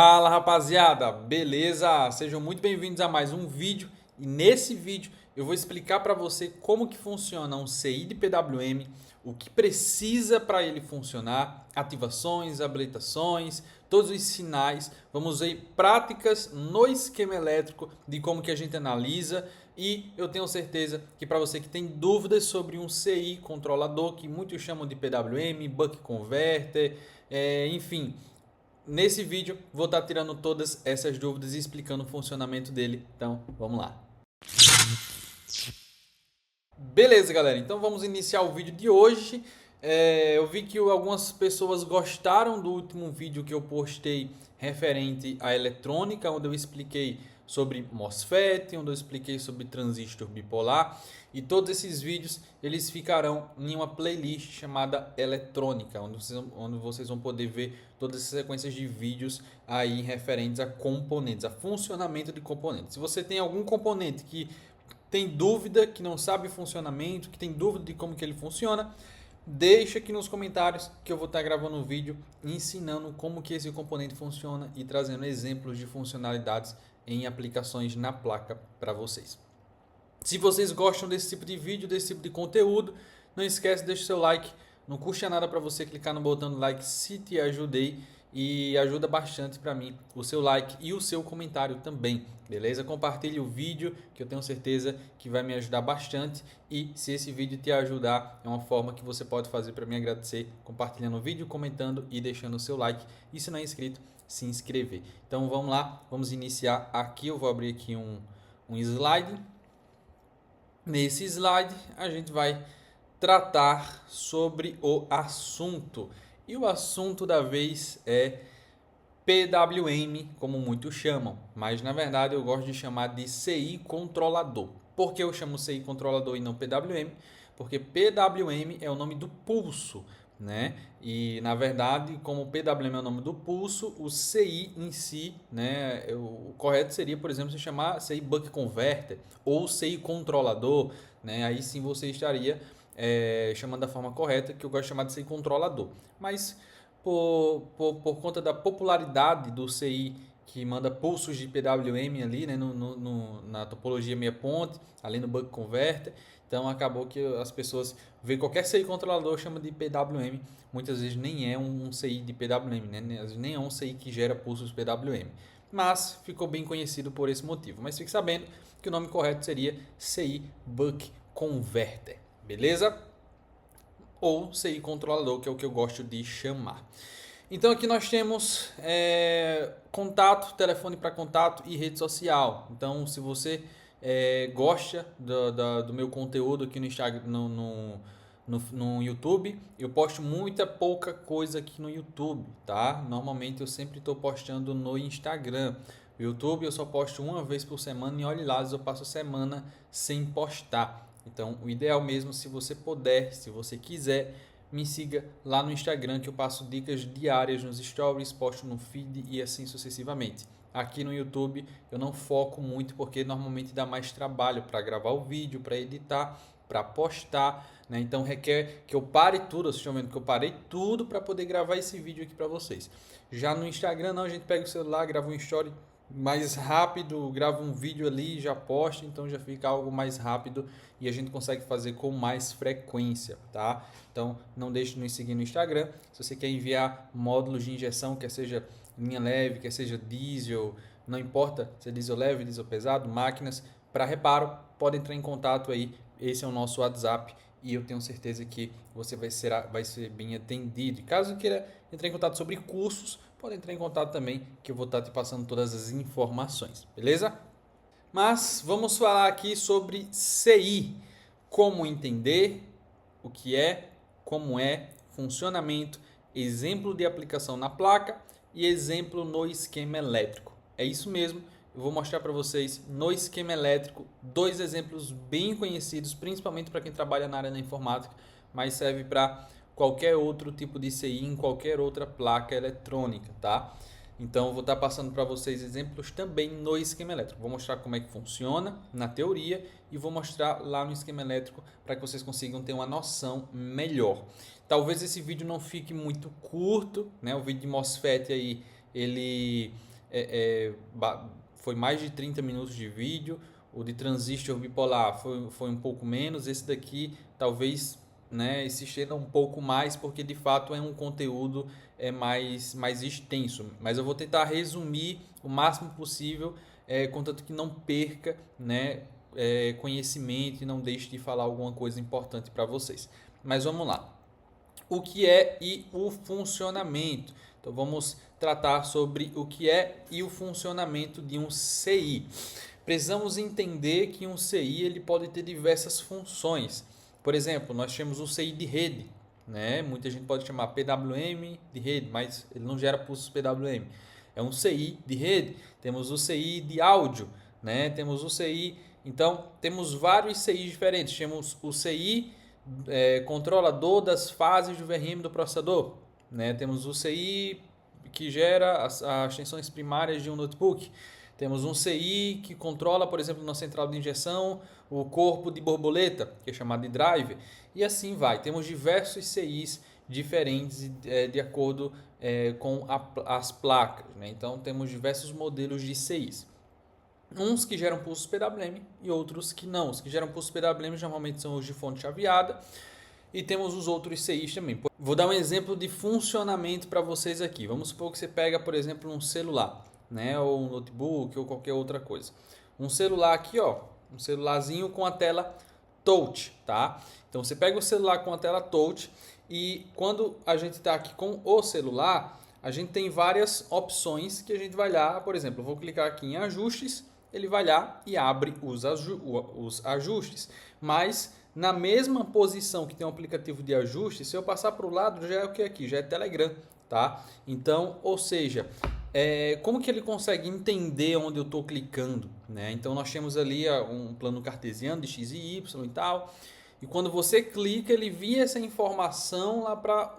Fala rapaziada, beleza? Sejam muito bem-vindos a mais um vídeo e nesse vídeo eu vou explicar para você como que funciona um CI de PWM, o que precisa para ele funcionar, ativações, habilitações, todos os sinais. Vamos ver práticas no esquema elétrico de como que a gente analisa e eu tenho certeza que para você que tem dúvidas sobre um CI controlador, que muitos chamam de PWM, Buck Converter, enfim. Nesse vídeo vou estar tirando todas essas dúvidas e explicando o funcionamento dele. Então, vamos lá. Beleza, galera. Então vamos iniciar o vídeo de hoje. Eu vi que algumas pessoas gostaram do último vídeo que eu postei referente à eletrônica, onde eu expliquei sobre MOSFET, onde eu expliquei sobre transistor bipolar. E todos esses vídeos eles ficarão em uma playlist chamada eletrônica, onde vocês vão poder ver todas as sequências de vídeos aí referentes a componentes, a funcionamento de componentes. Se você tem algum componente que tem dúvida, que não sabe o funcionamento, que tem dúvida de como que ele funciona, deixa aqui nos comentários que eu vou estar gravando um vídeo ensinando como que esse componente funciona e trazendo exemplos de funcionalidades em aplicações na placa para vocês. Se vocês gostam desse tipo de vídeo, desse tipo de conteúdo, não esquece de deixar o seu like. Não custa nada para você clicar no botão do like se te ajudei e ajuda bastante para mim o seu like e o seu comentário também, beleza? Compartilhe o vídeo que eu tenho certeza que vai me ajudar bastante e se esse vídeo te ajudar é uma forma que você pode fazer para me agradecer compartilhando o vídeo, comentando e deixando o seu like e se não é inscrito, se inscrever. Então vamos lá, vamos iniciar aqui, eu vou abrir aqui um slide. Nesse slide a gente vai tratar sobre o assunto. E o assunto da vez é PWM, como muitos chamam, mas na verdade eu gosto de chamar de CI controlador. Por que eu chamo CI controlador e não PWM? Porque PWM é o nome do pulso, né? E na verdade, como PWM é o nome do pulso, o CI em si, né? O correto seria, por exemplo, se chamar CI Buck Converter ou CI controlador, né? Aí sim você estaria chamando da forma correta, que eu gosto de chamar de CI controlador. Mas por conta da popularidade do CI que manda pulsos de PWM ali, né, na topologia meia ponte, ali no Buck Converter. Então acabou que as pessoas veem qualquer CI controlador chama de PWM. Muitas vezes nem é um CI de PWM, né? Às vezes nem é um CI que gera pulsos PWM. Mas ficou bem conhecido por esse motivo. Mas fique sabendo que o nome correto seria CI Buck Converter. Beleza? Ou CI controlador, que é o que eu gosto de chamar. Então aqui nós temos contato, telefone para contato e rede social. Então se você gosta do meu conteúdo aqui no Instagram, no YouTube, eu posto muita pouca coisa aqui no YouTube, tá? Normalmente eu sempre estou postando no Instagram. O YouTube eu só posto uma vez por semana e olhe lá, eu passo a semana sem postar. Então, o ideal mesmo, se você puder, se você quiser, me siga lá no Instagram que eu passo dicas diárias nos stories, posto no feed e assim sucessivamente. Aqui no YouTube eu não foco muito porque normalmente dá mais trabalho para gravar o vídeo, para editar, para postar, né? Então requer que eu pare tudo, vocês estão vendo que eu parei tudo para poder gravar esse vídeo aqui para vocês. Já no Instagram não, a gente pega o celular, grava um story mais rápido, grava um vídeo ali, já posta, então já fica algo mais rápido e a gente consegue fazer com mais frequência, tá? Então não deixe de nos seguir no Instagram. Se você quer enviar módulos de injeção, quer seja linha leve, quer seja diesel, não importa se é diesel leve, diesel pesado, máquinas para reparo, pode entrar em contato aí. Esse é o nosso WhatsApp e eu tenho certeza que você vai ser bem atendido. E caso queira entrar em contato sobre cursos, pode entrar em contato também, que eu vou estar te passando todas as informações, beleza? Mas vamos falar aqui sobre CI, como entender, o que é, como é, funcionamento, exemplo de aplicação na placa e exemplo no esquema elétrico. É isso mesmo, eu vou mostrar para vocês no esquema elétrico dois exemplos bem conhecidos, principalmente para quem trabalha na área da informática, mas serve para qualquer outro tipo de CI em qualquer outra placa eletrônica, tá? Então eu vou estar passando para vocês exemplos também no esquema elétrico. Vou mostrar como é que funciona na teoria e vou mostrar lá no esquema elétrico para que vocês consigam ter uma noção melhor. Talvez esse vídeo não fique muito curto, né? O vídeo de MOSFET aí, ele foi mais de 30 minutos de vídeo. O de transistor bipolar foi um pouco menos. Esse daqui talvez, né, se estenda um pouco mais, porque de fato é um conteúdo mais extenso. Mas eu vou tentar resumir o máximo possível, contanto que não perca, né, conhecimento e não deixe de falar alguma coisa importante para vocês. Mas vamos lá. O que é e o funcionamento. Então vamos tratar sobre o que é e o funcionamento de um CI. Precisamos entender que um CI ele pode ter diversas funções. Por exemplo, nós temos o CI de rede, né? Muita gente pode chamar PWM de rede, mas ele não gera pulsos PWM. É um CI de rede. Temos o CI de áudio, né? Temos o CI. Então, temos vários CIs diferentes. Temos o CI controlador das fases do VRM do processador, né? Temos o CI que gera as extensões primárias de um notebook. Temos um CI que controla, por exemplo, na central de injeção, o corpo de borboleta, que é chamado de driver, e assim vai. Temos diversos CIs diferentes de acordo com as placas, né? Então, temos diversos modelos de CIs. Uns que geram pulsos PWM e outros que não. Os que geram pulsos PWM normalmente são os de fonte chaveada. E temos os outros CIs também. Vou dar um exemplo de funcionamento para vocês aqui. Vamos supor que você pega, por exemplo, um celular, né? Ou um notebook ou qualquer outra coisa. Um celular aqui, ó, um celularzinho com a tela touch, tá? Então você pega o celular com a tela touch e quando a gente está aqui com o celular, a gente tem várias opções que a gente vai lá, por exemplo, eu vou clicar aqui em ajustes, ele vai lá e abre os ajustes, mas na mesma posição que tem o aplicativo de ajuste, se eu passar para o lado, já é o que aqui? Já é Telegram, tá? Então, ou seja, como que ele consegue entender onde eu estou clicando, né? Então, nós temos ali um plano cartesiano de x e y e tal, e quando você clica, ele envia essa informação lá para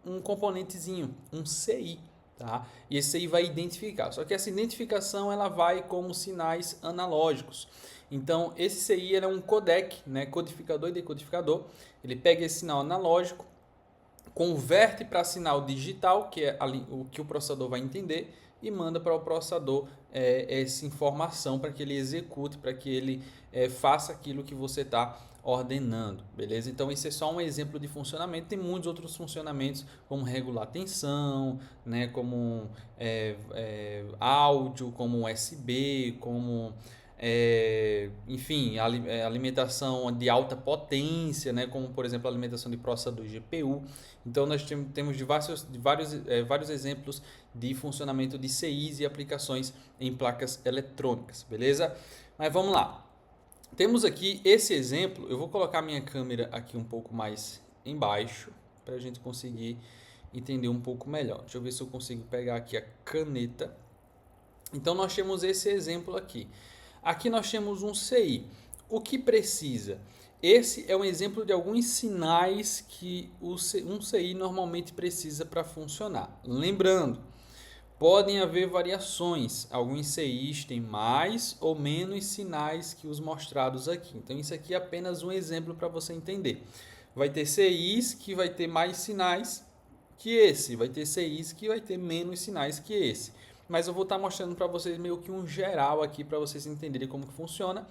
um componentezinho, um CI, tá? E esse CI vai identificar, só que essa identificação ela vai como sinais analógicos. Então, esse CI é um codec, né? Codificador e decodificador. Ele pega esse sinal analógico, converte para sinal digital, que é o que o processador vai entender, e manda para o processador essa informação para que ele execute, para que ele faça aquilo que você está ordenando, beleza? Então, esse é só um exemplo de funcionamento. Tem muitos outros funcionamentos, como regular tensão, né? Como áudio, como USB, como enfim, alimentação de alta potência, né, como por exemplo a alimentação de processador GPU. Então nós temos vários exemplos de funcionamento de CIs e aplicações em placas eletrônicas, beleza? Mas vamos lá. Temos aqui esse exemplo, eu vou colocar minha câmera aqui um pouco mais embaixo para a gente conseguir entender um pouco melhor. Deixa eu ver se eu consigo pegar aqui a caneta. Então nós temos esse exemplo aqui. Aqui nós temos um CI. O que precisa? Esse é um exemplo de alguns sinais que um CI normalmente precisa para funcionar. Lembrando, podem haver variações. Alguns CIs têm mais ou menos sinais que os mostrados aqui. Então isso aqui é apenas um exemplo para você entender. Vai ter CIs que vai ter mais sinais que esse. Vai ter CIs que vai ter menos sinais que esse. Mas eu vou estar mostrando para vocês meio que um geral aqui para vocês entenderem como que funciona.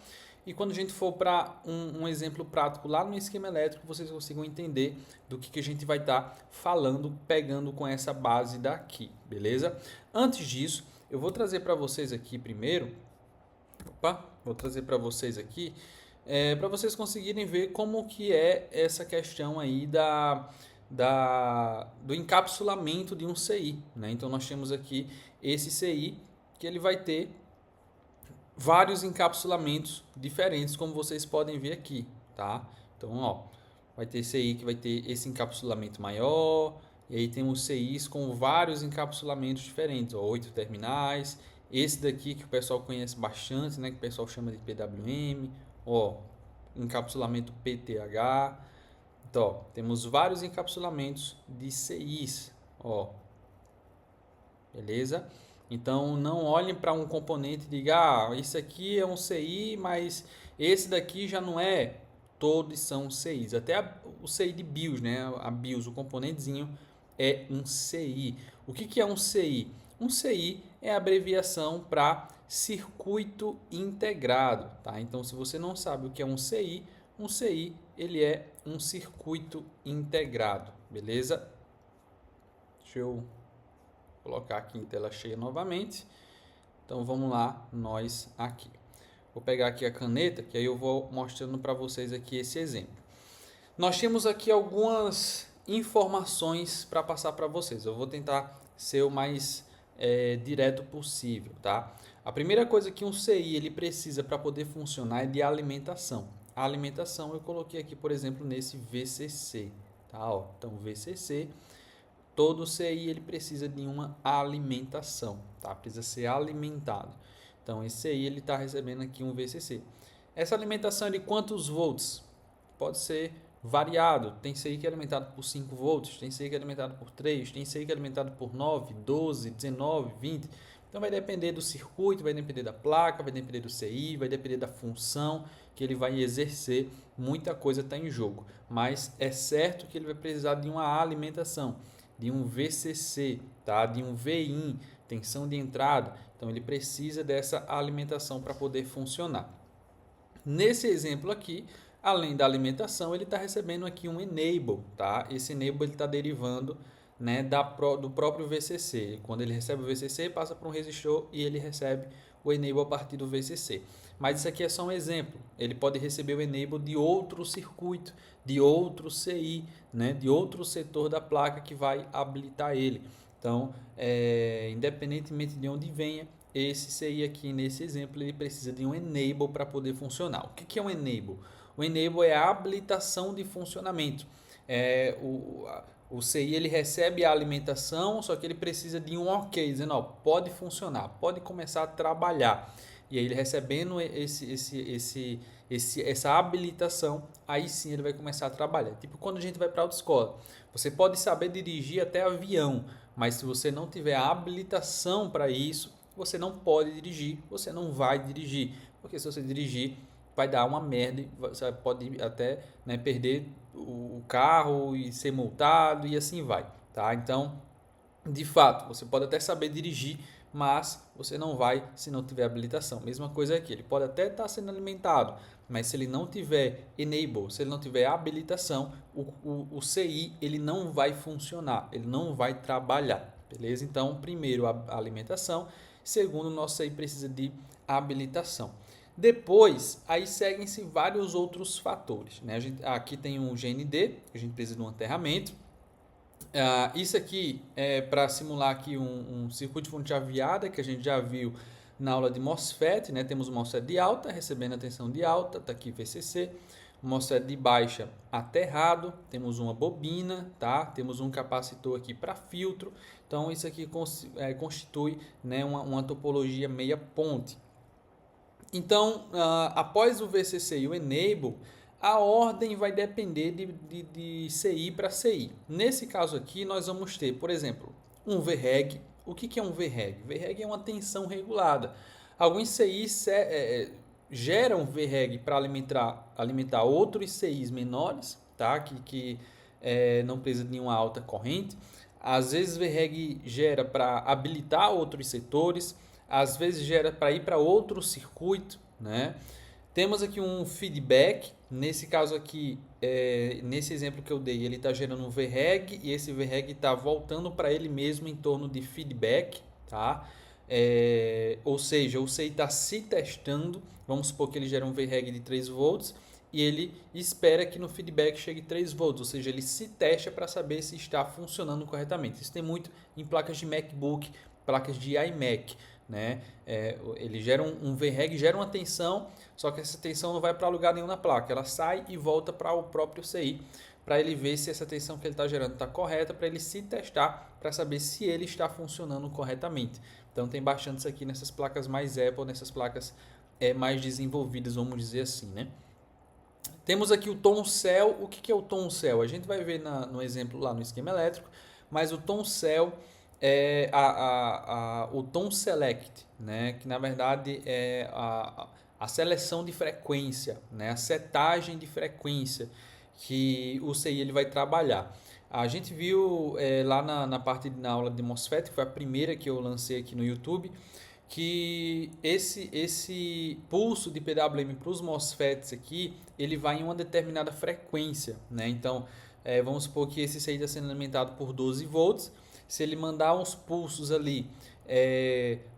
E quando a gente for para um exemplo prático lá no esquema elétrico, vocês consigam entender do que a gente vai estar falando, pegando com essa base daqui, beleza? Antes disso, eu vou trazer para vocês aqui primeiro, vou trazer para vocês aqui, para vocês conseguirem ver como que é essa questão aí do encapsulamento de um CI, né? Então nós temos aqui esse CI que ele vai ter vários encapsulamentos diferentes, como vocês podem ver aqui, tá? Então, ó, vai ter CI que vai ter esse encapsulamento maior, e aí temos CIs com vários encapsulamentos diferentes, ó, 8 terminais. Esse daqui que o pessoal conhece bastante, né, que o pessoal chama de PWM, ó, encapsulamento PTH. Então, ó, temos vários encapsulamentos de CIs, ó. Beleza? Então, não olhem para um componente e digam, ah, isso aqui é um CI, mas esse daqui já não é. Todos são CIs. Até o CI de BIOS, né? A BIOS, o componentezinho, é um CI. O que é um CI? Um CI é a abreviação para circuito integrado, tá? Então, se você não sabe o que é um CI ele é um circuito integrado, beleza? Deixa eu colocar aqui em tela cheia novamente. Então, vamos lá, nós aqui. Vou pegar aqui a caneta, que aí eu vou mostrando para vocês aqui esse exemplo. Nós temos aqui algumas informações para passar para vocês. Eu vou tentar ser o mais direto possível, tá? A primeira coisa que um CI ele precisa para poder funcionar é de alimentação. A alimentação eu coloquei aqui, por exemplo, nesse VCC, tá? Ó, então, VCC, todo CI ele precisa de uma alimentação, tá? Precisa ser alimentado. Então, esse CI ele está recebendo aqui um VCC. Essa alimentação é de quantos volts? Pode ser variado. Tem CI que é alimentado por 5 volts, tem CI que é alimentado por 3, tem CI que é alimentado por 9, 12, 19, 20. Então vai depender do circuito, vai depender da placa, vai depender do CI, vai depender da função que ele vai exercer. Muita coisa está em jogo, mas é certo que ele vai precisar de uma alimentação, de um VCC, tá? De um VIN, tensão de entrada. Então ele precisa dessa alimentação para poder funcionar. Nesse exemplo aqui, além da alimentação, ele está recebendo aqui um enable, tá? Esse enable está derivando, né, do próprio VCC. Quando ele recebe o VCC, passa para um resistor e ele recebe o enable a partir do VCC. Mas isso aqui é só um exemplo. Ele pode receber o enable de outro circuito, de outro CI, né, de outro setor da placa que vai habilitar ele. Então, independentemente de onde venha, esse CI aqui nesse exemplo ele precisa de um enable para poder funcionar. O que é um enable? O enable é a habilitação de funcionamento. O CI ele recebe a alimentação, só que ele precisa de um ok, dizendo, ó, pode funcionar, pode começar a trabalhar. E aí ele recebendo essa habilitação, aí sim ele vai começar a trabalhar. Tipo quando a gente vai para a autoescola, você pode saber dirigir até avião, mas se você não tiver a habilitação para isso, você não pode dirigir, você não vai dirigir, porque se você dirigir vai dar uma merda, você pode até, né, perder o carro e ser multado e assim vai, tá? Então, de fato, você pode até saber dirigir, mas você não vai se não tiver habilitação. Mesma coisa aqui, ele pode até estar sendo alimentado, mas se ele não tiver enable, se ele não tiver habilitação, o CI ele não vai funcionar, ele não vai trabalhar, beleza? Então, primeiro a alimentação, segundo, o nosso CI precisa de habilitação. Depois, aí seguem-se vários outros fatores, né? Aqui tem um GND, a gente precisa de um aterramento. Isso aqui é para simular aqui um circuito de fonte chaveada que a gente já viu na aula de MOSFET, né? Temos o MOSFET de alta, recebendo a tensão de alta, está aqui VCC. O MOSFET de baixa, aterrado. Temos uma bobina, tá? Temos um capacitor aqui para filtro. Então, isso aqui constitui, né, uma topologia meia ponte. Então, após o VCC e o Enable, a ordem vai depender de CI para CI. Nesse caso aqui, nós vamos ter, por exemplo, um VREG. O que é um VREG? VREG é uma tensão regulada. Alguns CIs geram VREG para alimentar outros CIs menores, tá? que não precisa de nenhuma alta corrente. Às vezes, VREG gera para habilitar outros setores. Às vezes gera para ir para outro circuito, né? Temos aqui um feedback, nesse caso aqui, nesse exemplo que eu dei, ele está gerando um VREG e esse VREG está voltando para ele mesmo em torno de feedback, tá? Ou seja, o CI está se testando, vamos supor que ele gera um VREG de 3 volts e ele espera que no feedback chegue 3 volts, ou seja, ele se testa para saber se está funcionando corretamente. Isso tem muito em placas de MacBook, placas de iMac. Né? Ele gera um VREG, gera uma tensão, só que essa tensão não vai para lugar nenhum na placa, ela sai e volta para o próprio CI, para ele ver se essa tensão que ele está gerando está correta, para ele se testar, para saber se ele está funcionando corretamente. Então tem bastante isso aqui nessas placas mais Apple, nessas placas mais desenvolvidas, vamos dizer assim, né? Temos aqui o tom cell. O que é o tom cell? A gente vai ver no exemplo lá no esquema elétrico, mas o tom cell é o tom select, né? Que na verdade é a seleção de frequência, né? A setagem de frequência que o CI ele vai trabalhar. A gente viu lá na aula de MOSFET, que foi a primeira que eu lancei aqui no YouTube, que esse pulso de PWM para os MOSFETs aqui, ele vai em uma determinada frequência, né? Então, vamos supor que esse CI está sendo alimentado por 12 volts. Se ele mandar uns pulsos ali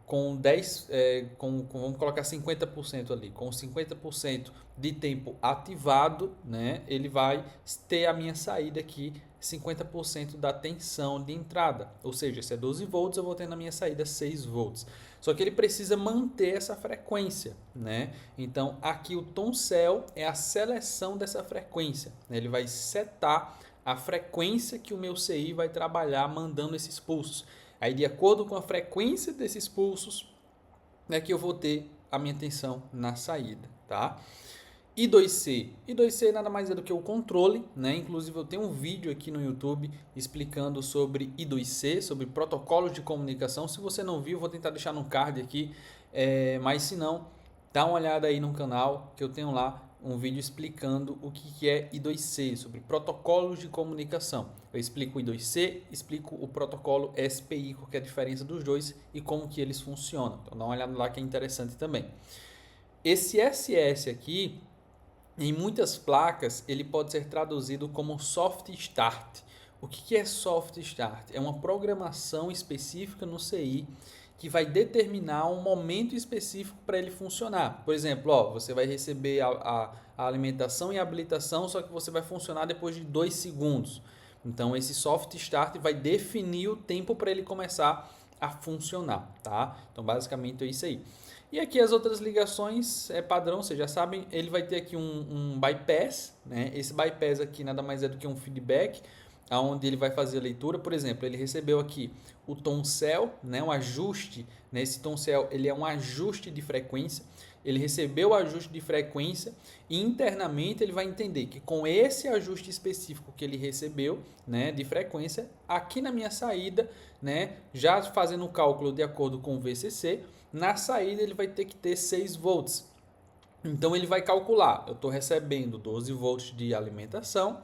com 10, vamos colocar 50% ali, com 50% de tempo ativado, né? Ele vai ter a minha saída aqui 50% da tensão de entrada, ou seja, se é 12 volts, eu vou ter na minha saída 6 volts. Só que ele precisa manter essa frequência, né? Então, aqui o tom cell é a seleção dessa frequência, né? Ele vai setar a frequência que o meu CI vai trabalhar mandando esses pulsos. Aí, de acordo com a frequência desses pulsos, é que eu vou ter a minha tensão na saída, tá? I2C. I2C nada mais é do que o controle, né? Inclusive eu tenho um vídeo aqui no YouTube explicando sobre I2C, sobre protocolos de comunicação. Se você não viu, vou tentar deixar no card aqui, mas se não, dá uma olhada aí no canal que eu tenho lá um vídeo explicando o que é I2C, sobre protocolos de comunicação. Eu explico o I2C, explico o protocolo SPI, qual é a diferença dos dois e como que eles funcionam. Então dá uma olhada lá que é interessante também. Esse SS aqui, em muitas placas, ele pode ser traduzido como soft start. O que é soft start? É uma programação específica no CI que vai determinar um momento específico para ele funcionar. Por exemplo, você vai receber a alimentação e a habilitação, só que você vai funcionar depois de 2 segundos. Então, esse soft start vai definir o tempo para ele começar a funcionar, tá? Então, basicamente é isso aí. E aqui as outras ligações é padrão, vocês já sabem, ele vai ter aqui um bypass, né? Esse bypass aqui nada mais é do que um feedback, onde ele vai fazer a leitura. Por exemplo, ele recebeu aqui o tom cell, né? Um ajuste, né? Esse tom cell ele é um ajuste de frequência, ele recebeu o ajuste de frequência e internamente ele vai entender que com esse ajuste específico que ele recebeu, né, de frequência, aqui na minha saída, né, já fazendo o cálculo de acordo com o VCC, na saída ele vai ter que ter 6 volts. Então ele vai calcular, eu estou recebendo 12 volts de alimentação,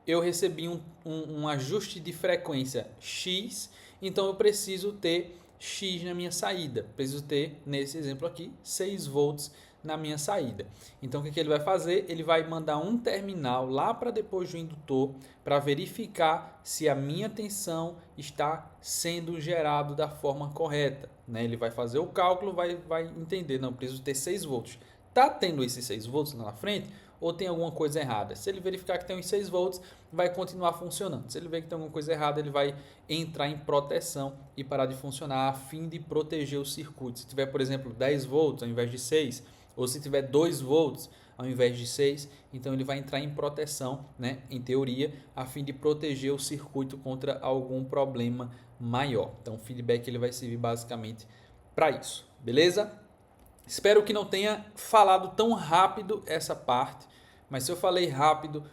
eu recebi um ajuste de frequência X, então eu preciso ter X na minha saída. Preciso ter, nesse exemplo aqui, 6 volts na minha saída. Então o que ele vai fazer? Ele vai mandar um terminal lá para depois do indutor para verificar se a minha tensão está sendo gerado da forma correta, né? Ele vai fazer o cálculo, vai entender, não, preciso ter 6 volts. Está tendo esses 6 volts lá na frente? Ou tem alguma coisa errada? Se ele verificar que tem uns 6 volts, vai continuar funcionando. Se ele ver que tem alguma coisa errada, ele vai entrar em proteção e parar de funcionar a fim de proteger o circuito. Se tiver, por exemplo, 10 volts ao invés de 6, ou se tiver 2 volts ao invés de 6, então ele vai entrar em proteção, né, em teoria, a fim de proteger o circuito contra algum problema maior. Então o feedback ele vai servir basicamente para isso, beleza? Espero que não tenha falado tão rápido essa parte, mas se eu falei rápido,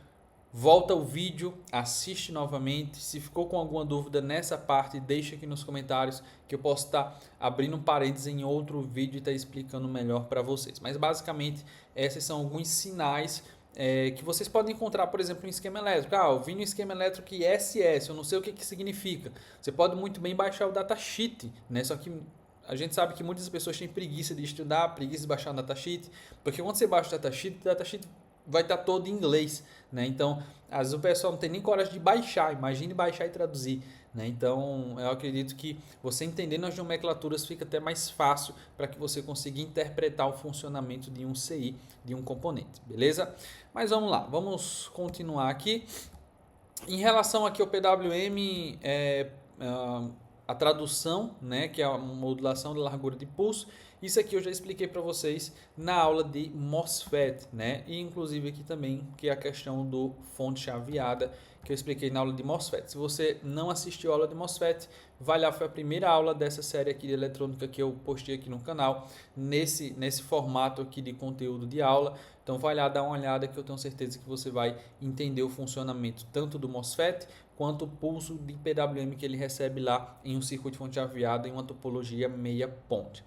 volta o vídeo, assiste novamente. Se ficou com alguma dúvida nessa parte, deixa aqui nos comentários que eu posso estar abrindo um parênteses em outro vídeo e estar explicando melhor para vocês. Mas basicamente, esses são alguns sinais que vocês podem encontrar, por exemplo, em esquema elétrico. Eu vi no esquema elétrico ISS, eu não sei o que significa. Você pode muito bem baixar o datasheet, né? Só que a gente sabe que muitas pessoas têm preguiça de estudar, preguiça de baixar o datasheet, porque quando você baixa o datasheet vai estar todo em inglês, né? Então, às vezes o pessoal não tem nem coragem de baixar, imagine baixar e traduzir, né? Então, eu acredito que você entendendo as nomenclaturas fica até mais fácil para que você consiga interpretar o funcionamento de um CI, de um componente, beleza? Mas vamos lá, vamos continuar aqui. Em relação aqui ao PWM, a tradução, né, que é a modulação da largura de pulso, isso aqui eu já expliquei para vocês na aula de MOSFET, né, e inclusive aqui também que é a questão do fonte chaveada que eu expliquei na aula de MOSFET. Se você não assistiu a aula de MOSFET, vai lá, foi a primeira aula dessa série aqui de eletrônica que eu postei aqui no canal, nesse formato aqui de conteúdo de aula. Então vai lá dar uma olhada que eu tenho certeza que você vai entender o funcionamento tanto do MOSFET quanto o pulso de PWM que ele recebe lá em um circuito de fonte chaveada em uma topologia meia ponte.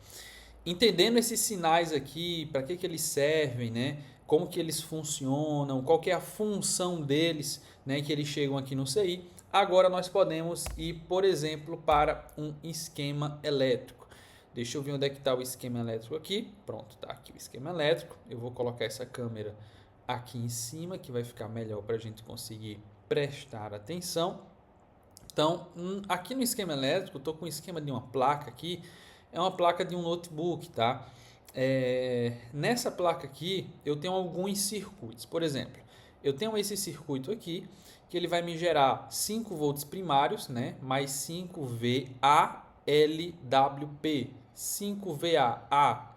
Entendendo esses sinais aqui, para que eles servem, né? Como que eles funcionam, qual que é a função deles, né? Que eles chegam aqui no CI, Agora nós podemos ir, por exemplo, para um esquema elétrico. Deixa eu ver onde é que está o esquema elétrico aqui. Pronto, está aqui o esquema elétrico. Eu vou colocar essa câmera aqui em cima, que vai ficar melhor para a gente conseguir prestar atenção. Então, aqui no esquema elétrico, estou com o esquema de uma placa aqui. É uma placa de um notebook, tá? Nessa placa aqui, eu tenho alguns circuitos. Por exemplo, eu tenho esse circuito aqui, que ele vai me gerar 5 volts primários, né? Mais 5 VALWP. 5 VA.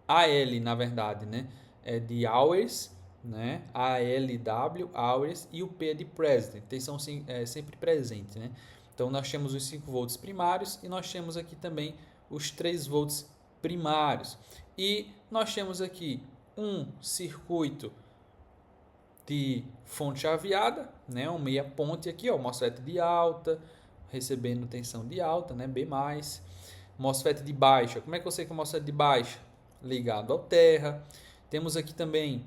AL, na verdade, né? É de hours, né? ALW, hours, e o P é de present. Tensão sempre presente, né? Então, nós temos os 5 volts primários e nós temos aqui também os 3 volts primários. E nós temos aqui um circuito de fonte chaveada, né? Um meia ponte aqui, ó, MOSFET de alta, recebendo tensão de alta, né? B+. MOSFET de baixa. Como é que eu sei que é MOSFET de baixa? Ligado ao terra. Temos aqui também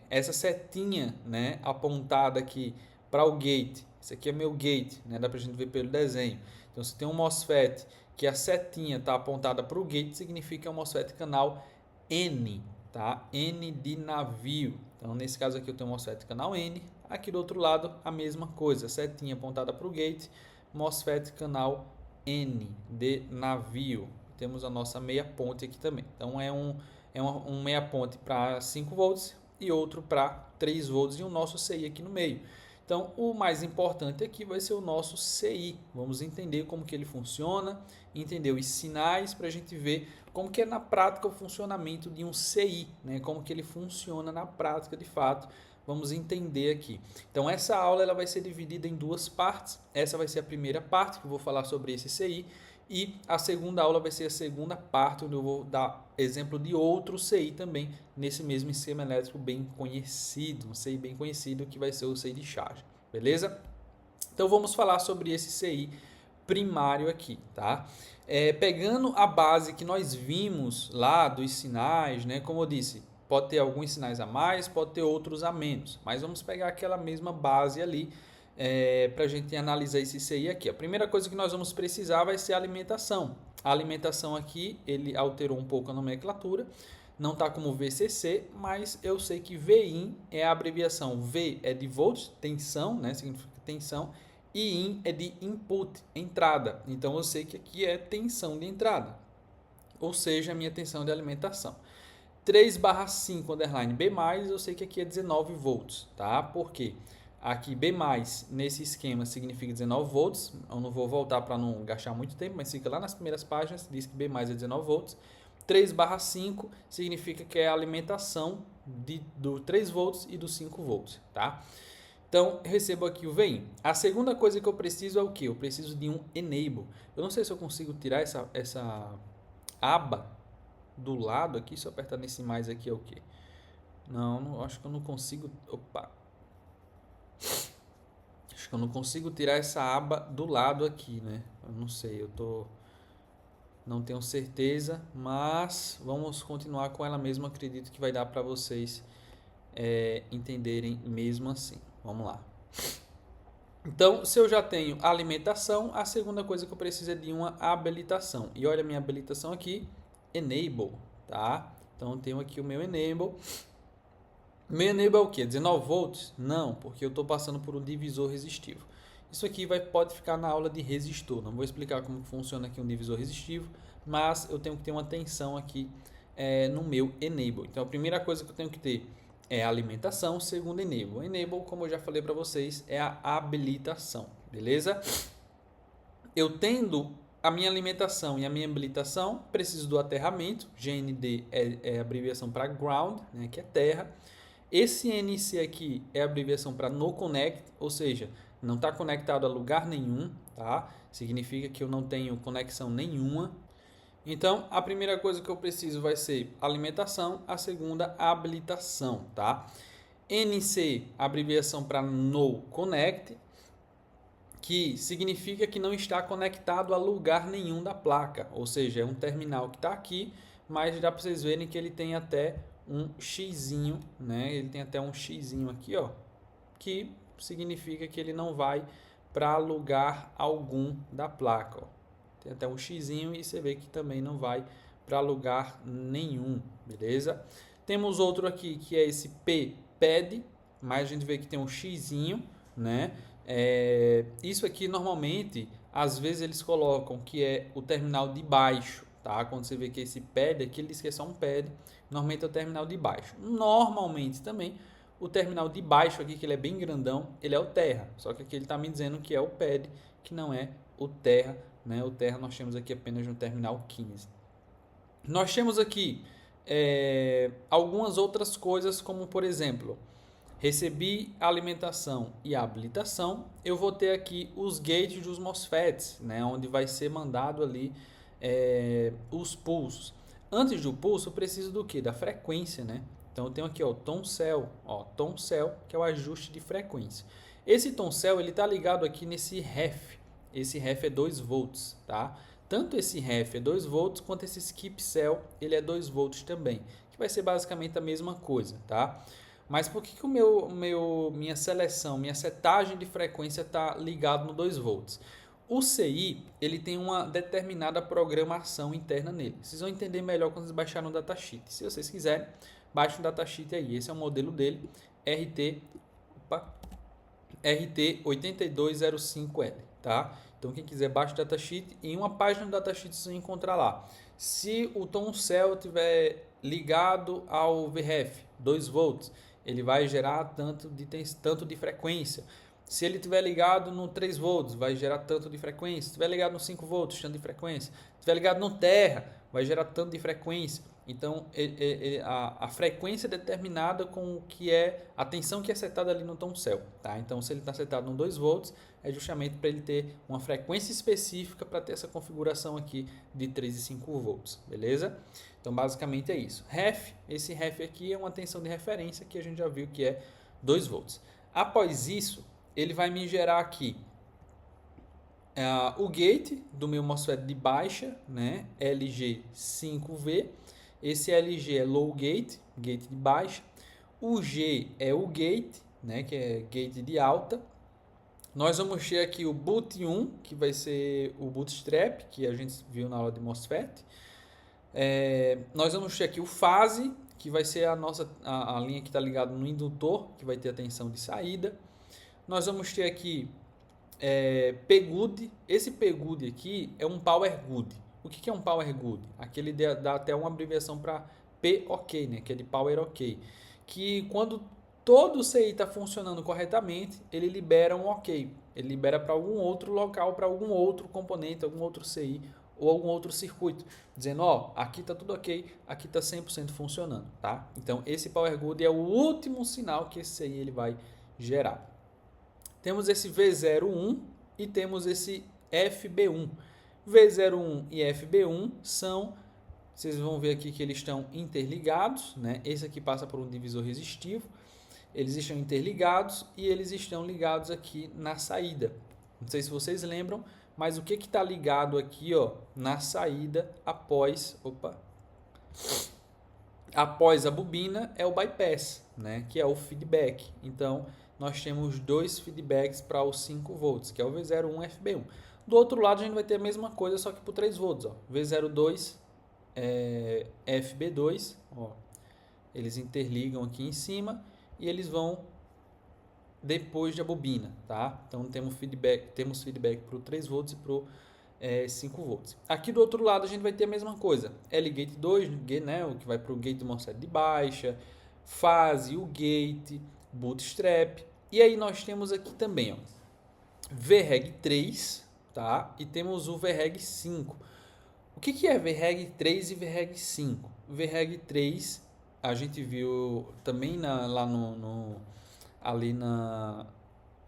essa setinha, né, apontada aqui para o gate. Esse aqui é meu gate, né? Dá para a gente ver pelo desenho. Então, se tem um MOSFET que a setinha está apontada para o gate, significa que é um MOSFET canal N, tá? N de navio. Então, nesse caso aqui eu tenho um MOSFET canal N. Aqui do outro lado, a mesma coisa. Setinha apontada para o gate, MOSFET canal N de navio. Temos a nossa meia ponte aqui também. Então, é um meia ponte para 5 volts e outro para 3 volts e o nosso CI aqui no meio. Então, o mais importante aqui vai ser o nosso CI. Vamos entender como que ele funciona, entender os sinais para a gente ver como que é na prática o funcionamento de um CI, né? Como que ele funciona na prática de fato. Vamos entender aqui. Então, essa aula ela vai ser dividida em 2 partes. Essa vai ser a primeira parte, que eu vou falar sobre esse CI. E a segunda aula vai ser a segunda parte, onde eu vou dar exemplo de outro CI também, nesse mesmo esquema elétrico bem conhecido, um CI bem conhecido, que vai ser o CI de charge, beleza? Então vamos falar sobre esse CI primário aqui, tá? Pegando a base que nós vimos lá dos sinais, né? Como eu disse, pode ter alguns sinais a mais, pode ter outros a menos, mas vamos pegar aquela mesma base ali, para a gente analisar esse CI aqui. A primeira coisa que nós vamos precisar vai ser a alimentação. A alimentação aqui, ele alterou um pouco a nomenclatura, não está como VCC, mas eu sei que VIN é a abreviação. V é de volts, tensão, né? Significa tensão, e IN é de input, entrada. Então eu sei que aqui é tensão de entrada, ou seja, a minha tensão de alimentação. 3/5 underline B+, eu sei que aqui é 19 volts, tá? Por quê? Aqui B+, nesse esquema, significa 19 volts. Eu não vou voltar para não gastar muito tempo, mas fica lá nas primeiras páginas, diz que B+, é 19 volts. 3/5 significa que é a alimentação do 3 volts e do 5 volts, tá? Então, eu recebo aqui o VIN. A segunda coisa que eu preciso é o quê? Eu preciso de um Enable. Eu não sei se eu consigo tirar essa aba do lado aqui. Se eu apertar nesse mais aqui é o quê? Não, acho que eu não consigo... Opa! Acho que eu não consigo tirar essa aba do lado aqui, né? Eu não sei, não tenho certeza, mas vamos continuar com ela mesmo. Acredito que vai dar para vocês entenderem mesmo assim. Vamos lá. Então, se eu já tenho alimentação, a segunda coisa que eu preciso é de uma habilitação. E olha a minha habilitação aqui, Enable, tá? Então, eu tenho aqui o meu Enable. Meu Enable é o quê? 19 volts? Não, porque eu estou passando por um divisor resistivo. Isso aqui pode ficar na aula de resistor. Não vou explicar como funciona aqui um divisor resistivo, mas eu tenho que ter uma tensão aqui no meu Enable. Então, a primeira coisa que eu tenho que ter é a alimentação, segundo Enable. Enable, como eu já falei para vocês, é a habilitação, beleza? Eu tendo a minha alimentação e a minha habilitação, preciso do aterramento. GND é a abreviação para ground, né, que é terra. Esse NC aqui é a abreviação para no connect, ou seja, não está conectado a lugar nenhum, tá? Significa que eu não tenho conexão nenhuma. Então, a primeira coisa que eu preciso vai ser alimentação, a segunda, habilitação, tá? NC, abreviação para no connect, que significa que não está conectado a lugar nenhum da placa, ou seja, é um terminal que está aqui, mas dá para vocês verem que ele tem até um xizinho, né? Ele tem até um xizinho aqui, ó, que significa que ele não vai para lugar algum da placa. Ó. Tem até um xizinho e você vê que também não vai para lugar nenhum, beleza? Temos outro aqui que é esse P-Pad, mas a gente vê que tem um xizinho, né? Isso aqui normalmente, às vezes eles colocam que é o terminal de baixo, tá? Quando você vê que esse pad aqui, ele diz que é só um pad, normalmente é o terminal de baixo. Normalmente também, o terminal de baixo aqui, que ele é bem grandão, ele é o terra, só que aqui ele está me dizendo que é o pad, que não é o terra, né? O terra nós temos aqui apenas no terminal 15. Nós temos aqui algumas outras coisas, como por exemplo, recebi alimentação e habilitação, eu vou ter aqui os gates dos MOSFETs, né, onde vai ser mandado ali os pulsos. Antes do pulso, eu preciso do que? Da frequência, né? Então eu tenho aqui o tom cell, que é o ajuste de frequência. Esse tom cell ele está ligado aqui nesse ref. Esse ref é 2 volts, tá? Tanto esse ref é 2 volts quanto esse skip cell ele é 2 volts também, que vai ser basicamente a mesma coisa, tá? Mas por que minha seleção, minha setagem de frequência está ligado no 2 volts? O CI ele tem uma determinada programação interna nele. Vocês vão entender melhor quando vocês baixarem o datasheet. Se vocês quiserem, baixe o datasheet aí. Esse é o modelo dele, RT8205L, tá? Então quem quiser baixe o datasheet. Em uma página do datasheet vocês vão encontrar lá. Se o tom cell estiver ligado ao VRF, 2 volts, ele vai gerar tanto de frequência. Se ele estiver ligado no 3 volts, vai gerar tanto de frequência. Se estiver ligado no 5 volts, tanto de frequência. Se estiver ligado no terra, vai gerar tanto de frequência. Então, a frequência é determinada com o que é a tensão que é setada ali no tom cell. Tá? Então, se ele está setado no 2 volts, é justamente para ele ter uma frequência específica para ter essa configuração aqui de 3 e 5 volts. Beleza? Então, basicamente é isso. Ref, esse ref aqui é uma tensão de referência que a gente já viu que é 2 volts. Após isso, ele vai me gerar aqui o gate do meu MOSFET de baixa, né? LG5V. Esse LG é low gate, gate de baixa. O G é o gate, né? Que é gate de alta. Nós vamos ter aqui o boot 1, que vai ser o bootstrap, que a gente viu na aula de MOSFET. Nós vamos ter aqui o fase, que vai ser a linha que está ligada no indutor, que vai ter a tensão de saída. Nós vamos ter aqui P-Good. Esse P-Good aqui é um Power Good. O que é um Power Good? Aquele dá até uma abreviação para P-OK, né? Que é de Power OK. Que quando todo o CI está funcionando corretamente, ele libera um OK. Ele libera para algum outro local, para algum outro componente, algum outro CI ou algum outro circuito, dizendo, aqui está tudo ok, aqui está 100% funcionando, tá? Então, esse Power Good é o último sinal que esse CI ele vai gerar. Temos esse V01 e temos esse FB1. V01 e FB1 são, vocês vão ver aqui que eles estão interligados, né? Esse aqui passa por um divisor resistivo. Eles estão interligados e eles estão ligados aqui na saída. Não sei se vocês lembram, mas o que está ligado aqui na saída após a bobina é o bypass, né? Que é o feedback. Então, nós temos 2 feedbacks para os 5 volts, que é o V01 e FB1. Do outro lado, a gente vai ter a mesma coisa, só que por 3 volts. V02, FB2, eles interligam aqui em cima e eles vão depois da bobina, tá? Então temos feedback para o 3 volts e para o 5 volts. Aqui do outro lado a gente vai ter a mesma coisa. L-Gate 2, né, o que vai para o gate do MOSFET de baixa, fase, o gate, bootstrap. E aí nós temos aqui também VREG 3, tá? E temos o VREG 5. O que é VREG 3 e VREG 5? VREG 3 a gente viu também lá ali na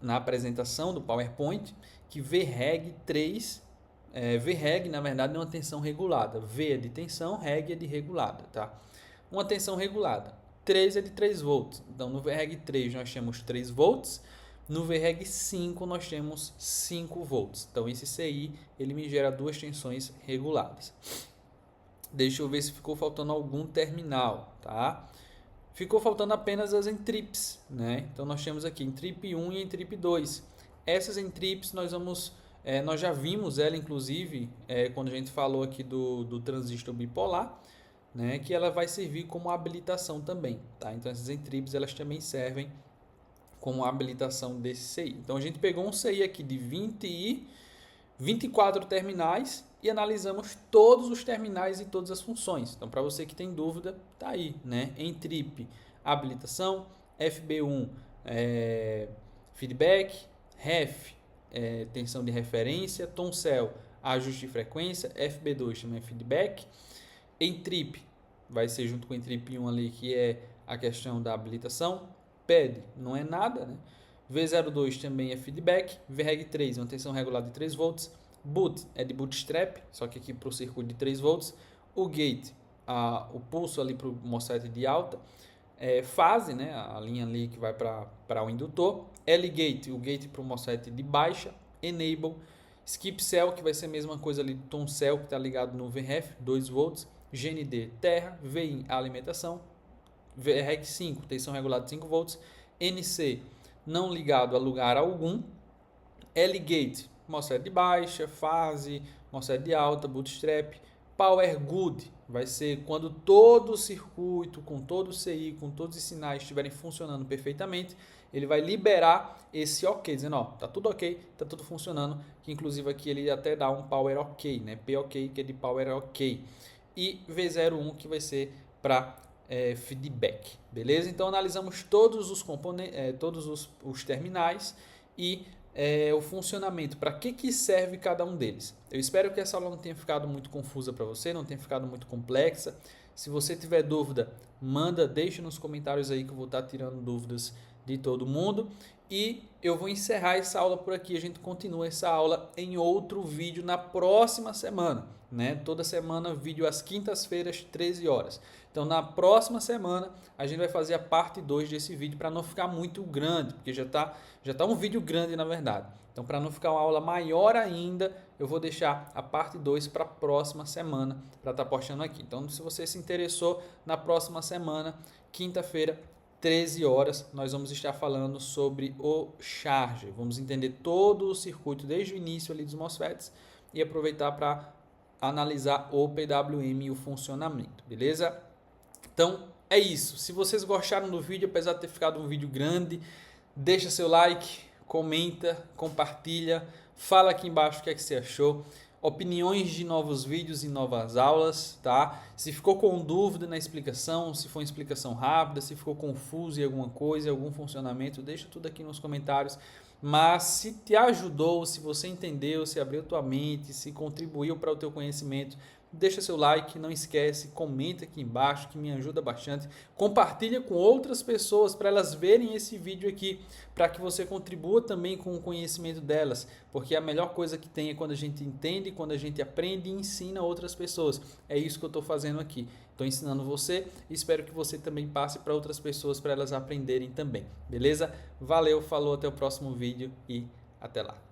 apresentação do PowerPoint, que VREG 3, VREG na verdade é uma tensão regulada. V é de tensão, REG é de regulada, tá? Uma tensão regulada. 3 é de 3 volts. Então no VREG 3 nós temos 3 volts, no VREG 5 nós temos 5 volts. Então esse CI ele me gera 2 tensões reguladas. Deixa eu ver se ficou faltando algum terminal, tá? ficou faltando apenas as entrips, né? Então nós temos aqui entrip 1 e entrip 2. Essas entrips nós já vimos ela inclusive quando a gente falou aqui do transistor bipolar, né? Que ela vai servir como habilitação também, tá? Então essas entrips elas também servem como habilitação desse CI. Então a gente pegou um CI aqui de 24 terminais e analisamos todos os terminais e todas as funções. Então, para você que tem dúvida, tá aí, né? Entrip, habilitação, FB1, feedback, ref, tensão de referência, tonsel, ajuste de frequência, FB2 também é feedback, entrip vai ser junto com o entrip 1 ali, que é a questão da habilitação, pad não é nada, né? V02 também é feedback, VREG3 é uma tensão regulada de 3 volts, boot é de bootstrap, só que aqui para o circuito de 3 volts, o gate, o pulso ali para o MOSFET de alta, fase, né, a linha ali que vai para o indutor, L-gate, o gate para o MOSFET de baixa, enable, skip cell, que vai ser a mesma coisa ali do tom cell que está ligado no VREF, 2 volts, GND terra, VIN alimentação, VREG5, tensão regulada de 5 volts, NC não ligado a lugar algum, L-gate, MOSFET de baixa, fase, MOSFET de alta, bootstrap, power good, vai ser quando todo o circuito, com todo o CI, com todos os sinais estiverem funcionando perfeitamente, ele vai liberar esse ok, dizendo, ó, tá tudo ok, tá tudo funcionando, que inclusive aqui ele até dá um power ok, né, POK, que é de power ok, e V01, que vai ser para feedback, beleza? Então analisamos todos os componentes, todos os terminais e o funcionamento, para que serve cada um deles. Eu espero que essa aula não tenha ficado muito confusa para você, não tenha ficado muito complexa. Se você tiver dúvida, deixa nos comentários aí que eu vou estar tirando dúvidas de todo mundo. E eu vou encerrar essa aula por aqui, a gente continua essa aula em outro vídeo na próxima semana, né? Toda semana vídeo às quintas-feiras, 13 horas. Então na próxima semana a gente vai fazer a parte 2 desse vídeo para não ficar muito grande, porque já tá um vídeo grande na verdade. Então para não ficar uma aula maior ainda, eu vou deixar a parte 2 para a próxima semana para estar postando aqui. Então se você se interessou, na próxima semana, quinta-feira, 13 horas, nós vamos estar falando sobre o charger. Vamos entender todo o circuito desde o início ali dos MOSFETs e aproveitar para analisar o PWM e o funcionamento, beleza? Então é isso. Se vocês gostaram do vídeo, apesar de ter ficado um vídeo grande, deixa seu like, comenta, compartilha, fala aqui embaixo o que é que você achou. Opiniões de novos vídeos e novas aulas, tá? Se ficou com dúvida na explicação, se foi uma explicação rápida, se ficou confuso em alguma coisa, em algum funcionamento, deixa tudo aqui nos comentários. Mas se te ajudou, se você entendeu, se abriu tua mente, se contribuiu para o teu conhecimento, deixa seu like, não esquece, comenta aqui embaixo que me ajuda bastante. Compartilha com outras pessoas para elas verem esse vídeo aqui, para que você contribua também com o conhecimento delas, porque a melhor coisa que tem é quando a gente entende, quando a gente aprende e ensina outras pessoas. É isso que eu estou fazendo aqui. Estou ensinando você e espero que você também passe para outras pessoas para elas aprenderem também. Beleza? Valeu, falou, até o próximo vídeo e até lá.